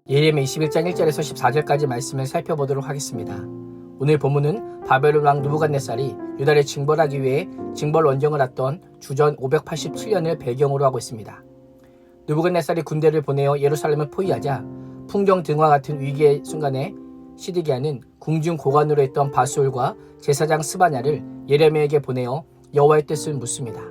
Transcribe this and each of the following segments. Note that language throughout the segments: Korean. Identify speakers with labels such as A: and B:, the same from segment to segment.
A: 예레미야 21장 1절에서 14절까지 말씀을 살펴보도록 하겠습니다. 오늘 본문은 바벨론 왕 느부갓네살이 유다를 징벌하기 위해 징벌 원정을 왔던 주전 587년을 배경으로 하고 있습니다. 느부갓네살이 군대를 보내어 예루살렘을 포위하자 풍경등화 같은 위기의 순간에 시드기야는 궁중 고관으로 했던 바수올과 제사장 스바냐를 예레미야에게 보내어 여호와의 뜻을 묻습니다.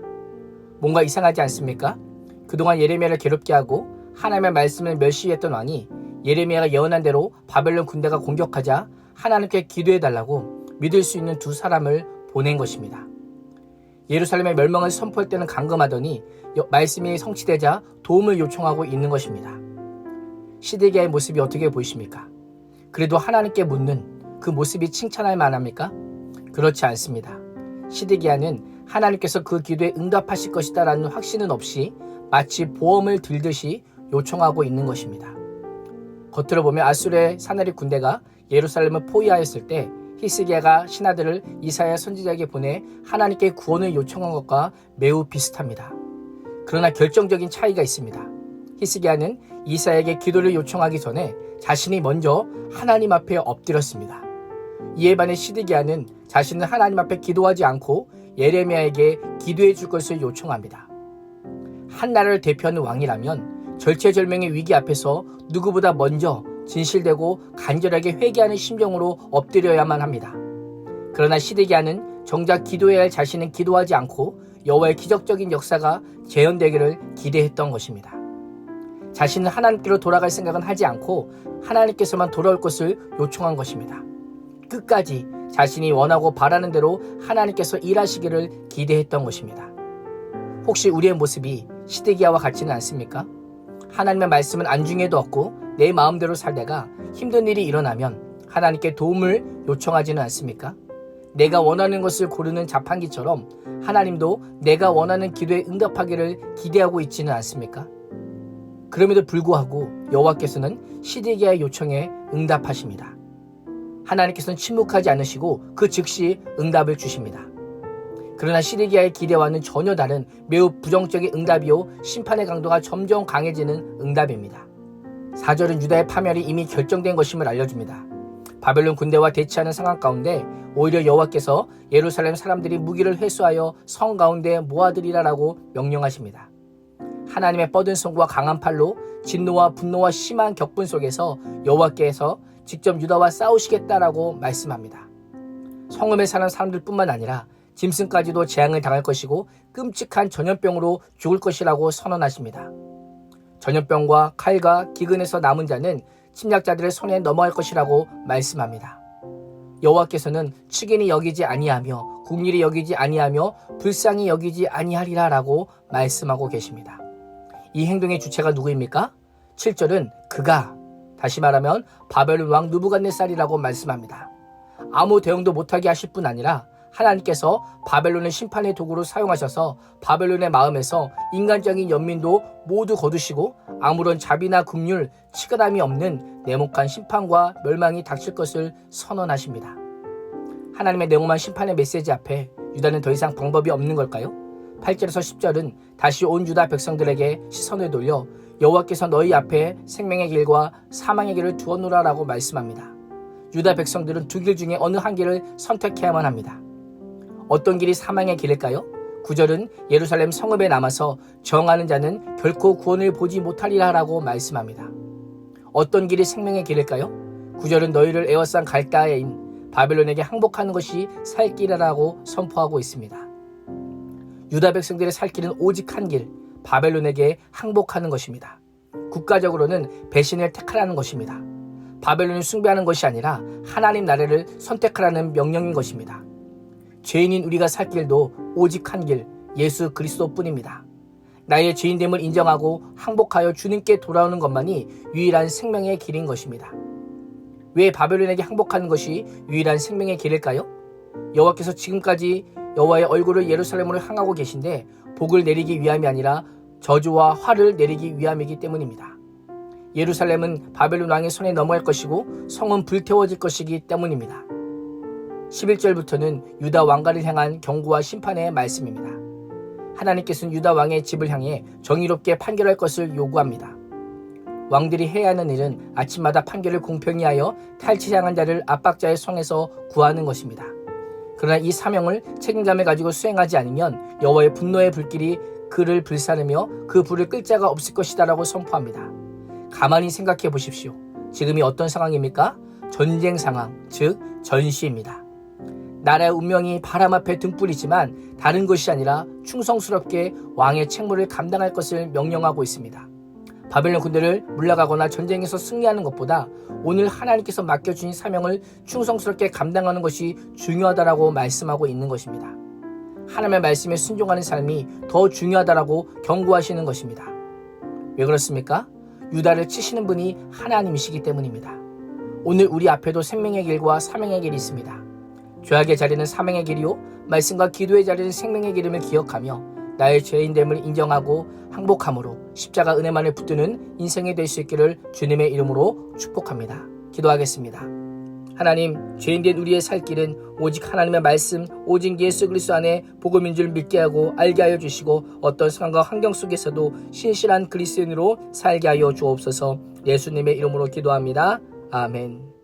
A: 뭔가 이상하지 않습니까? 그동안 예레미야를 괴롭게 하고 하나님의 말씀을 멸시했던 왕이 예레미야가 예언한 대로 바벨론 군대가 공격하자 하나님께 기도해달라고 믿을 수 있는 두 사람을 보낸 것입니다. 예루살렘의 멸망을 선포할 때는 강금하더니 말씀이 성취되자 도움을 요청하고 있는 것입니다. 시드기야의 모습이 어떻게 보이십니까? 그래도 하나님께 묻는 그 모습이 칭찬할 만합니까? 그렇지 않습니다. 시드기야는 하나님께서 그 기도에 응답하실 것이다 라는 확신은 없이 마치 보험을 들듯이 요청하고 있는 것입니다. 겉으로 보면 아수르의 사나리 군대가 예루살렘을 포위하였을 때 히스기야가 신하들을 이사야 선지자에게 보내 하나님께 구원을 요청한 것과 매우 비슷합니다. 그러나 결정적인 차이가 있습니다. 히스기야는 이사야에게 기도를 요청하기 전에 자신이 먼저 하나님 앞에 엎드렸습니다. 이에 반해 시드기야는 자신은 하나님 앞에 기도하지 않고 예레미야에게 기도해 줄 것을 요청합니다. 한 나라를 대표하는 왕이라면 절체절명의 위기 앞에서 누구보다 먼저 진실되고 간절하게 회개하는 심정으로 엎드려야만 합니다. 그러나 시드기야는 정작 기도해야 할 자신은 기도하지 않고 여호와의 기적적인 역사가 재현되기를 기대했던 것입니다. 자신은 하나님께로 돌아갈 생각은 하지 않고 하나님께서만 돌아올 것을 요청한 것입니다. 끝까지 자신이 원하고 바라는 대로 하나님께서 일하시기를 기대했던 것입니다. 혹시 우리의 모습이 시드기야와 같지는 않습니까? 하나님의 말씀은 안중에도 없고 내 마음대로 살다가 힘든 일이 일어나면 하나님께 도움을 요청하지는 않습니까? 내가 원하는 것을 고르는 자판기처럼 하나님도 내가 원하는 기도에 응답하기를 기대하고 있지는 않습니까? 그럼에도 불구하고 여호와께서는 시드기야의 요청에 응답하십니다. 하나님께서는 침묵하지 않으시고 그 즉시 응답을 주십니다. 그러나 시드기야의 기대와는 전혀 다른 매우 부정적인 응답이요 심판의 강도가 점점 강해지는 응답입니다. 4절은 유다의 파멸이 이미 결정된 것임을 알려줍니다. 바벨론 군대와 대치하는 상황 가운데 오히려 여호와께서 예루살렘 사람들이 무기를 회수하여 성 가운데 모아들이라라고 명령하십니다. 하나님의 뻗은 손과 강한 팔로 진노와 분노와 심한 격분 속에서 여호와께서 직접 유다와 싸우시겠다라고 말씀합니다. 성읍에 사는 사람들뿐만 아니라 짐승까지도 재앙을 당할 것이고 끔찍한 전염병으로 죽을 것이라고 선언하십니다. 전염병과 칼과 기근에서 남은 자는 침략자들의 손에 넘어갈 것이라고 말씀합니다. 여호와께서는 측은히 여기지 아니하며 궁일이 여기지 아니하며 불쌍히 여기지 아니하리라라고 말씀하고 계십니다. 이 행동의 주체가 누구입니까? 7절은 그가, 다시 말하면 바벨론 왕 느부갓네살이라고 말씀합니다. 아무 대응도 못하게 하실 뿐 아니라 하나님께서 바벨론을 심판의 도구로 사용하셔서 바벨론의 마음에서 인간적인 연민도 모두 거두시고 아무런 자비나 긍휼, 치근함이 없는 냉혹한 심판과 멸망이 닥칠 것을 선언하십니다. 하나님의 냉혹한 심판의 메시지 앞에 유다는 더 이상 방법이 없는 걸까요? 8절에서 10절은 다시 온 유다 백성들에게 시선을 돌려 여호와께서 너희 앞에 생명의 길과 사망의 길을 두었노라라고 말씀합니다. 유다 백성들은 두 길 중에 어느 한 길을 선택해야만 합니다. 어떤 길이 사망의 길일까요? 9절은 예루살렘 성읍에 남아서 정하는 자는 결코 구원을 보지 못하리라라고 말씀합니다. 어떤 길이 생명의 길일까요? 9절은 너희를 에워싼 갈대아인 바벨론에게 항복하는 것이 살 길이라고 선포하고 있습니다. 유다 백성들의 살 길은 오직 한 길, 바벨론에게 항복하는 것입니다. 국가적으로는 배신을 택하라는 것입니다. 바벨론을 숭배하는 것이 아니라 하나님 나라를 선택하라는 명령인 것입니다. 죄인인 우리가 살 길도 오직 한 길, 예수 그리스도뿐입니다. 나의 죄인됨을 인정하고 항복하여 주님께 돌아오는 것만이 유일한 생명의 길인 것입니다. 왜 바벨론에게 항복하는 것이 유일한 생명의 길일까요? 여호와께서 지금까지 여호와의 얼굴을 예루살렘으로 향하고 계신데 복을 내리기 위함이 아니라 저주와 화를 내리기 위함이기 때문입니다. 예루살렘은 바벨론 왕의 손에 넘어갈 것이고 성은 불태워질 것이기 때문입니다. 11절부터는 유다 왕가를 향한 경고와 심판의 말씀입니다. 하나님께서는 유다 왕의 집을 향해 정의롭게 판결할 것을 요구합니다. 왕들이 해야 하는 일은 아침마다 판결을 공평히 하여 탈취당한 자를 압박자의 손에서 구하는 것입니다. 그러나 이 사명을 책임감을 가지고 수행하지 않으면 여호와의 분노의 불길이 그를 불사르며 그 불을 끌 자가 없을 것이다라고 선포합니다. 가만히 생각해 보십시오. 지금이 어떤 상황입니까? 전쟁 상황, 즉 전시입니다. 나라의 운명이 바람 앞에 등불이지만 다른 것이 아니라 충성스럽게 왕의 책무를 감당할 것을 명령하고 있습니다. 바벨론 군대를 물러가거나 전쟁에서 승리하는 것보다 오늘 하나님께서 맡겨주신 사명을 충성스럽게 감당하는 것이 중요하다라고 말씀하고 있는 것입니다. 하나님의 말씀에 순종하는 삶이 더 중요하다라고 경고하시는 것입니다. 왜 그렇습니까? 유다를 치시는 분이 하나님이시기 때문입니다. 오늘 우리 앞에도 생명의 길과 사명의 길이 있습니다. 죄악의 자리는 사명의 길이요 말씀과 기도의 자리는 생명의 길임을 기억하며 나의 죄인됨을 인정하고 항복함으로 십자가 은혜만을 붙드는 인생이 될 수 있기를 주님의 이름으로 축복합니다. 기도하겠습니다. 하나님, 죄인된 우리의 살 길은 오직 하나님의 말씀, 오직 예수 그리스도 안에 복음인 줄 믿게 하고 알게 하여 주시고 어떤 상황과 환경 속에서도 신실한 그리스도인으로 살게 하여 주옵소서. 예수님의 이름으로 기도합니다. 아멘.